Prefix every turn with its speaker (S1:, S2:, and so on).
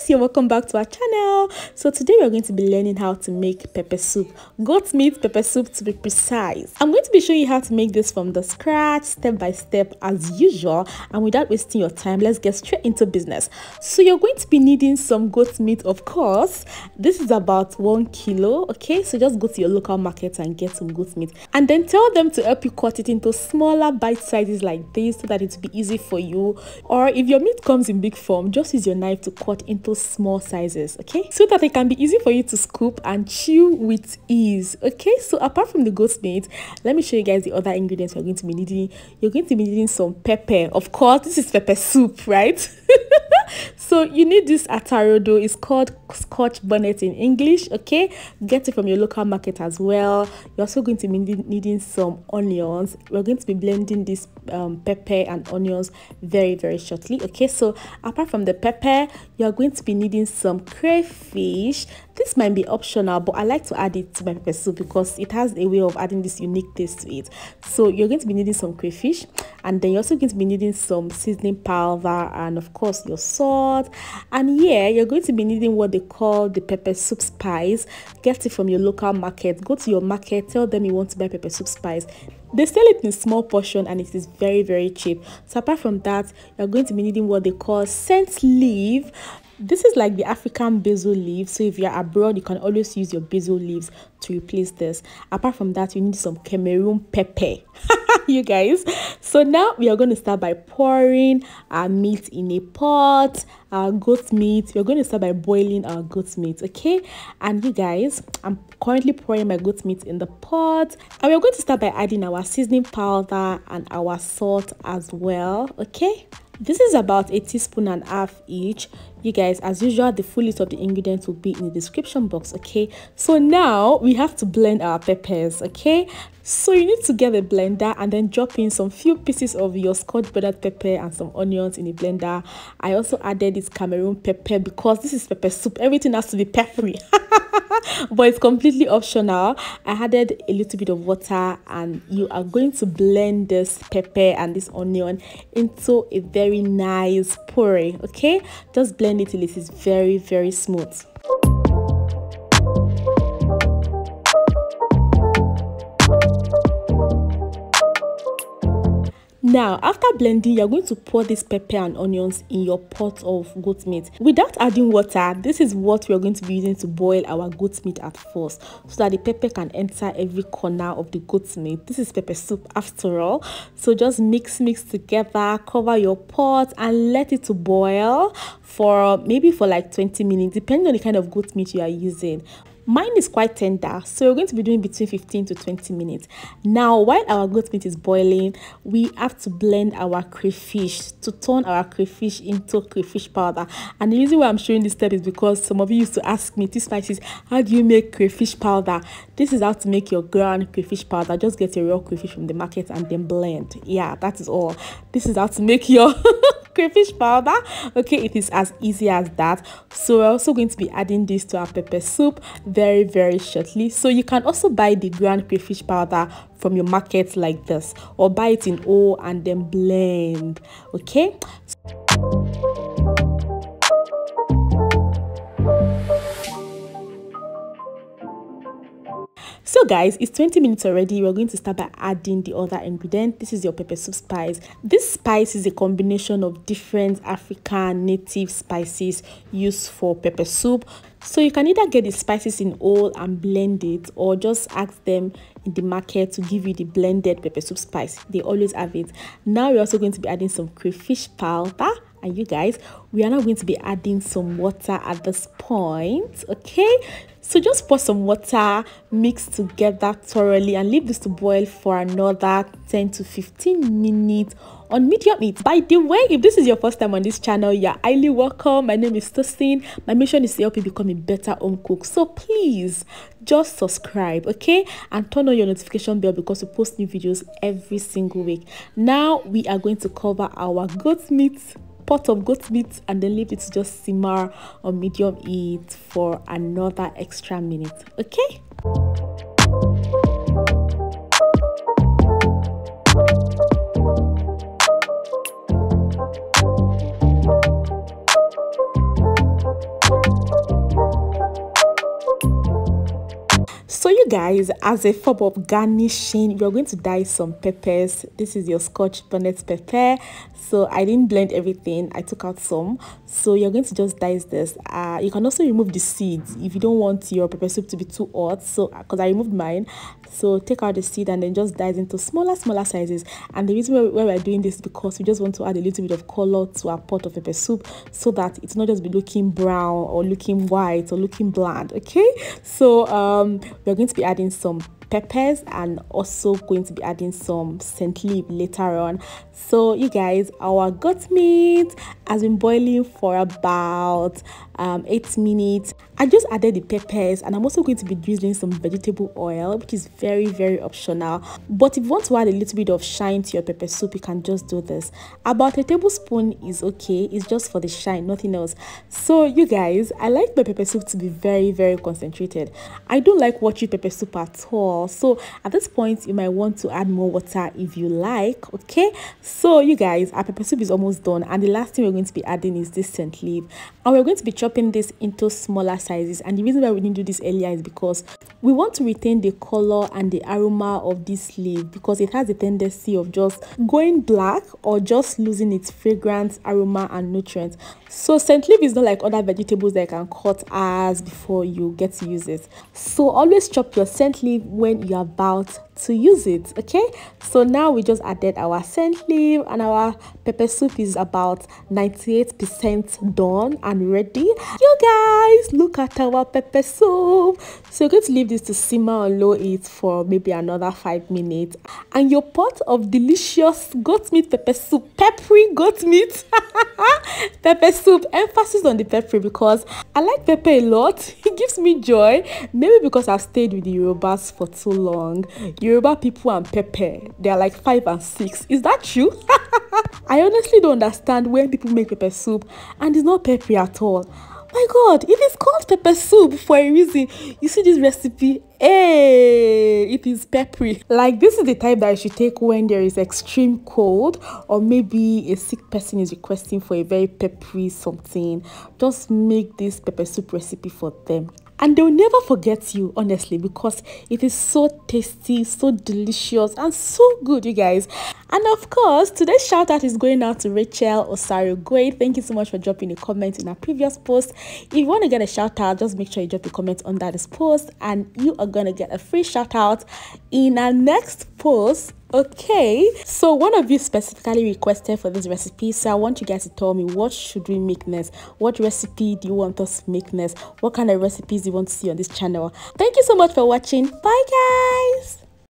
S1: guys, you're welcome back to our channel. So today we're going to be learning how to make pepper soup, goat meat pepper soup to be precise. I'm going to be showing you how to make this from the scratch, step by step as usual, and without wasting your time, let's get straight into business. So you're going to be needing some goat meat, of course. This is about 1 kilo. Okay, so just go to your local market and get some goat meat, and then tell them to help you cut it into smaller bite sizes like this so that it will be easy for you. Or if your meat comes in big form, just use your knife to cut into small sizes, okay, so that it can be easy for you to scoop and chew with ease. Okay, so apart from the goat meat, let me show you guys the other ingredients you're going to be needing. You're going to be needing some pepper. Of course, this is pepper soup, right? So you need this Atarodo. It's called Scotch Bonnet in English. Okay, get it from your local market as well. You're also going to be needing some onions. We're going to be blending this pepper and onions very shortly. Okay, so apart from the pepper, you're going to be needing some crayfish. This might be optional, but I like to add it to my pepper soup because it has a way of adding this unique taste to it. So you're going to be needing some crayfish, and then you're also going to be needing some seasoning powder and of course your salt. And yeah, you're going to be needing what they call the pepper soup spice. Get it from your local market. Go to your market, tell them you want to buy pepper soup spice. They sell it in small portion and it is very cheap. So apart from that, you're going to be needing what they call scent leaf. This is like the African basil leaf, so if you're abroad you can always use your basil leaves to replace this. Apart from that, you need some Cameroon pepper. You guys, so now we are going to start by pouring our meat in a pot. Our goat meat, we're going to start by boiling our goat meat. Okay, and you guys, I'm currently pouring my goat meat in the pot, and we're going to start by adding our seasoning powder and our salt as well. Okay, this is about 1.5 teaspoons each. You guys, as usual, the full list of the ingredients will be in the description box. Okay, so now we have to blend our peppers. Okay, so you need to get a blender and then drop in some few pieces of your Scotch bonnet pepper and some onions in a blender. I also added this Cameroon pepper because this is pepper soup, everything has to be peppery. But it's completely optional. I added a little bit of water, and you are going to blend this pepper and this onion into a very nice puree. Okay, just blend it till it is very smooth. Now, after blending, you're going to pour this pepper and onions in your pot of goat meat without adding water. This is what we're going to be using to boil our goat meat at first, so that the pepper can enter every corner of the goat meat. This is pepper soup after all. So just mix together, cover your pot and let it to boil for maybe for like 20 minutes, depending on the kind of goat meat you are using. Mine is quite tender, so we're going to be doing between 15 to 20 minutes. Now, while our goat meat is boiling, we have to blend our crayfish to turn our crayfish into crayfish powder. And the reason why I'm showing this step is because some of you used to ask me, Tspices, how do you make crayfish powder? This is how to make your ground crayfish powder. Just get a raw crayfish from the market and then blend. Yeah, that is all. This is how to make your crayfish powder. Okay, it is as easy as that. So we're also going to be adding this to our pepper soup very shortly. So you can also buy the ground crayfish powder from your market like this, or buy it in whole and then blend. Okay, so guys, it's 20 minutes already. We're going to start by adding the other ingredient. This is your pepper soup spice. This spice is a combination of different African native spices used for pepper soup. So you can either get the spices in whole and blend it, or just ask them in the market to give you the blended pepper soup spice. They always have it. Now we're also going to be adding some crayfish powder. And you guys, we are now going to be adding some water at this point. Okay, so just pour some water, mix together thoroughly, and leave this to boil for another 10 to 15 minutes on medium heat. By the way, if this is your first time on this channel, you're highly welcome. My name is Tspn. My mission is to help you become a better home cook. So please just subscribe, okay, and turn on your notification bell because we post new videos every single week. Now we are going to cover our goat meat, pot of goat meat, and then leave it to just simmer on medium heat for another extra minute. Okay, you guys, as a form of garnishing, we're going to dye some peppers. This is your Scotch bonnet pepper. So I didn't blend everything, I took out some. So you're going to just dice this. You can also remove the seeds if you don't want your pepper soup to be too hot. So because I removed mine, so take out the seed and then just dice into smaller sizes. And the reason why we're doing this is because we just want to add a little bit of color to our pot of pepper soup, so that it's not just be looking brown or looking white or looking bland. Okay, so we're going to be adding some peppers and also going to be adding some scent leaf later on. So you guys, our goat meat has been boiling for about 8 minutes. I just added the peppers, and I'm also going to be drizzling some vegetable oil, which is very optional. But if you want to add a little bit of shine to your pepper soup, you can just do this. About a tablespoon is okay. It's just for the shine, nothing else. So you guys, I like my pepper soup to be very concentrated. I don't like watery pepper soup at all. So at this point, you might want to add more water if you like. Okay, so you guys, our pepper soup is almost done, and the last thing we're going to be adding is this scent leaf, and we're going to be chopping this into smaller sizes. And the reason why we didn't do this earlier is because we want to retain the color and the aroma of this leaf, because it has a tendency of just going black or just losing its fragrance, aroma and nutrients. So scent leaf is not like other vegetables that you can cut as before you get to use it. So always chop your scent leaf when you're about to use it. Okay, so now we just added our scent leaf, and our pepper soup is about 98% done and ready. You guys, look at our pepper soup. So you're going to leave this to simmer on low heat for maybe another 5 minutes, and your pot of delicious goat meat pepper soup, peppery goat meat pepper soup. Emphasis on the peppery because I like pepper a lot. It gives me joy, maybe because I've stayed with the Yorubas for too long. Yoruba people and pepper, they're like 5 and 6. Is that true? I honestly don't understand when people make pepper soup and it's not peppery at all. My God, it is called pepper soup for a reason. You see this recipe, hey, it is peppery. Like, this is the type that you should take when there is extreme cold, or maybe a sick person is requesting for a very peppery something. Just make this pepper soup recipe for them. And they'll never forget you, honestly, because it is so tasty, so delicious, and so good, you guys. And of course, today's shout out is going out to Rachel Osarogoy. Thank you so much for dropping a comment in our previous post. If you want to get a shout out, just make sure you drop a comment under this post, and you are going to get a free shout out in our next post. Okay, so one of you specifically requested for this recipe, so I want you guys to tell me, what should we make next? What recipe do you want us to make next? What kind of recipes do you want to see on this channel? Thank you so much for watching. Bye guys.